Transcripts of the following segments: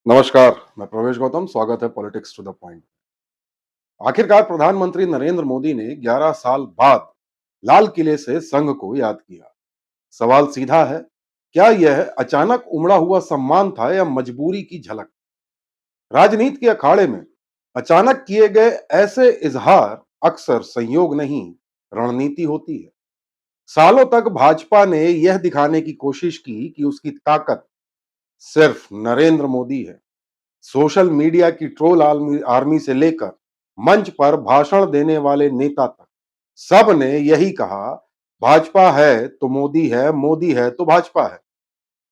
नमस्कार, मैं प्रवेश गौतम। स्वागत है पॉलिटिक्स टू द पॉइंट। आखिरकार प्रधानमंत्री नरेंद्र मोदी ने 11 साल बाद लाल किले से संघ को याद किया। सवाल सीधा है, क्या यह अचानक उमड़ा हुआ सम्मान था या मजबूरी की झलक? राजनीति के अखाड़े में अचानक किए गए ऐसे इजहार अक्सर संयोग नहीं, रणनीति होती है। सालों तक भाजपा ने यह दिखाने की कोशिश की कि उसकी ताकत सिर्फ नरेंद्र मोदी है। सोशल मीडिया की ट्रोल आर्मी आर्मी से लेकर मंच पर भाषण देने वाले नेता तक सब ने यही कहा, भाजपा है तो मोदी है, मोदी है तो भाजपा है।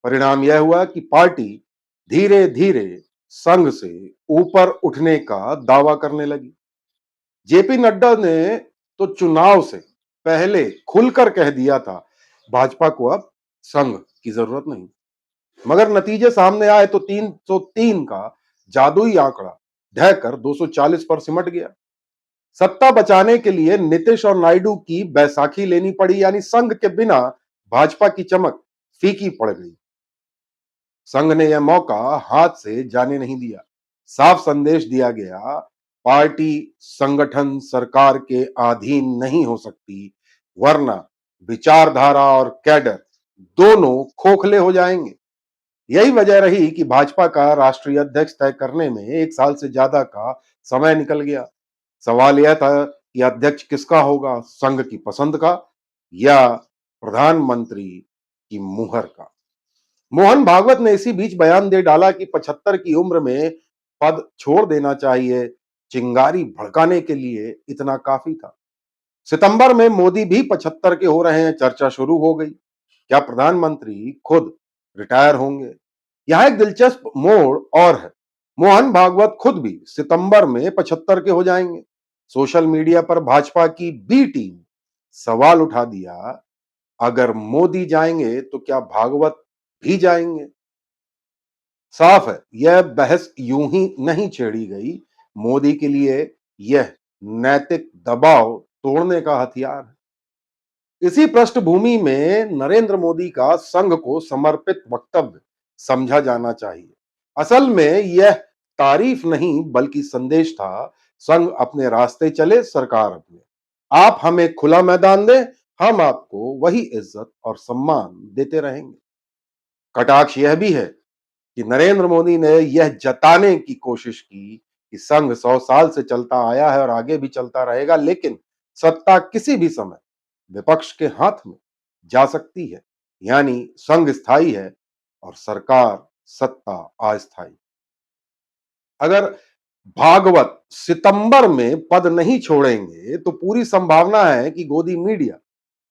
परिणाम यह हुआ कि पार्टी धीरे धीरे संघ से ऊपर उठने का दावा करने लगी। जेपी नड्डा ने तो चुनाव से पहले खुलकर कह दिया था, भाजपा को अब संघ की जरूरत नहीं। मगर नतीजे सामने आए तो 303 का जादुई आंकड़ा ढहकर 240 पर सिमट गया। सत्ता बचाने के लिए नीतीश और नायडू की बैसाखी लेनी पड़ी, यानी संघ के बिना भाजपा की चमक फीकी पड़ गई। संघ ने यह मौका हाथ से जाने नहीं दिया। साफ संदेश दिया गया, पार्टी संगठन सरकार के अधीन नहीं हो सकती, वरना विचारधारा और कैडर दोनों खोखले हो जाएंगे। यही वजह रही कि भाजपा का राष्ट्रीय अध्यक्ष तय करने में 1 साल से ज्यादा का समय निकल गया। सवाल यह था कि अध्यक्ष किसका होगा, संघ की पसंद का या प्रधानमंत्री की मुहर का। मोहन भागवत ने इसी बीच बयान दे डाला कि 75 की उम्र में पद छोड़ देना चाहिए, चिंगारी भड़काने के लिए इतना काफी था। सितंबर में मोदी भी 75 के हो रहे हैं, चर्चा शुरू हो गई। क्या प्रधानमंत्री खुद रिटायर होंगे? यहां एक दिलचस्प मोड़ और है। मोहन भागवत खुद भी सितंबर में 75 के हो जाएंगे। सोशल मीडिया पर भाजपा की बी टीम सवाल उठा दिया, अगर मोदी जाएंगे तो क्या भागवत भी जाएंगे? साफ है, यह बहस यूं ही नहीं छेड़ी गई। मोदी के लिए यह नैतिक दबाव तोड़ने का हथियार है। इसी पृष्ठभूमि में नरेंद्र मोदी का संघ को समर्पित वक्तव्य समझा जाना चाहिए। असल में यह तारीफ नहीं बल्कि संदेश था, संघ अपने रास्ते चले, सरकार अपने। आप हमें खुला मैदान दें, हम आपको वही इज्जत और सम्मान देते रहेंगे। कटाक्ष यह भी है कि नरेंद्र मोदी ने यह जताने की कोशिश की कि संघ 100 साल से चलता आया है और आगे भी चलता रहेगा, लेकिन सत्ता किसी भी समय विपक्ष के हाथ में जा सकती है। यानी संघ स्थायी है और सरकार सत्ता अस्थायी। अगर भागवत सितंबर में पद नहीं छोड़ेंगे तो पूरी संभावना है कि गोदी मीडिया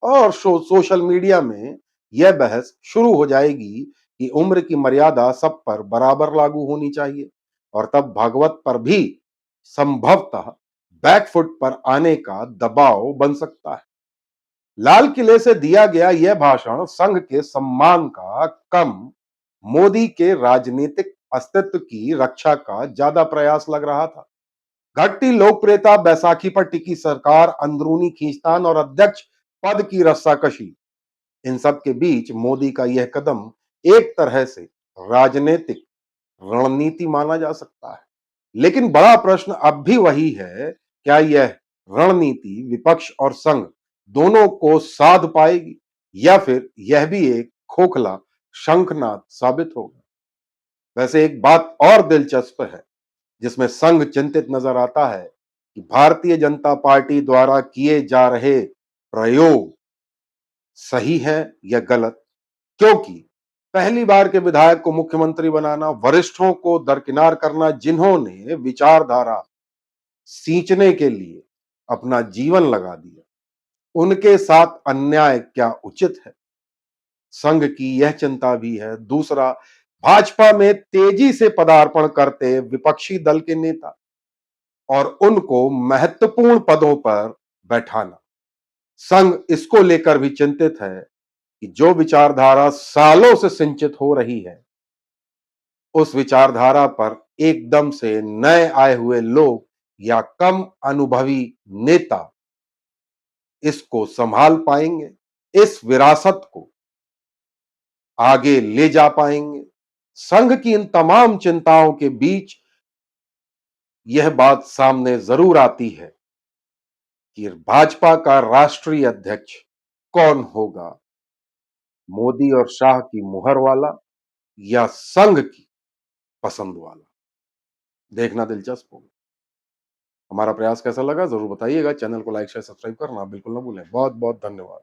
और सोशल मीडिया में यह बहस शुरू हो जाएगी कि उम्र की मर्यादा सब पर बराबर लागू होनी चाहिए, और तब भागवत पर भी संभवतः बैकफुट पर आने का दबाव बन सकता है। लाल किले से दिया गया यह भाषण संघ के सम्मान का कम, मोदी के राजनीतिक अस्तित्व की रक्षा का ज्यादा प्रयास लग रहा था। घटती लोकप्रियता, बैसाखी पर टिकी सरकार, अंदरूनी खींचतान और अध्यक्ष पद की रस्साकशी, इन सब के बीच मोदी का यह कदम एक तरह से राजनीतिक रणनीति माना जा सकता है। लेकिन बड़ा प्रश्न अब भी वही है, क्या यह रणनीति विपक्ष और संघ दोनों को साध पाएगी या फिर यह भी एक खोखला शंखनाद साबित होगा? वैसे एक बात और दिलचस्प है जिसमें संघ चिंतित नजर आता है कि भारतीय जनता पार्टी द्वारा किए जा रहे प्रयोग सही है या गलत। क्योंकि पहली बार के विधायक को मुख्यमंत्री बनाना, वरिष्ठों को दरकिनार करना, जिन्होंने विचारधारा सींचने के लिए अपना जीवन लगा दिया, उनके साथ अन्याय क्या उचित है? संघ की यह चिंता भी है। दूसरा, भाजपा में तेजी से पदार्पण करते विपक्षी दल के नेता और उनको महत्वपूर्ण पदों पर बैठाना। संघ इसको लेकर भी चिंतित है कि जो विचारधारा सालों से सिंचित हो रही है, उस विचारधारा पर एकदम से नए आए हुए लोग या कम अनुभवी नेता इसको संभाल पाएंगे, इस विरासत को आगे ले जा पाएंगे? संघ की इन तमाम चिंताओं के बीच यह बात सामने जरूर आती है कि भाजपा का राष्ट्रीय अध्यक्ष कौन होगा, मोदी और शाह की मुहर वाला या संघ की पसंद वाला। देखना दिलचस्प होगा। हमारा प्रयास कैसा लगा जरूर बताइएगा। चैनल को लाइक शेयर सब्सक्राइब करना बिल्कुल ना भूलें। बहुत बहुत धन्यवाद।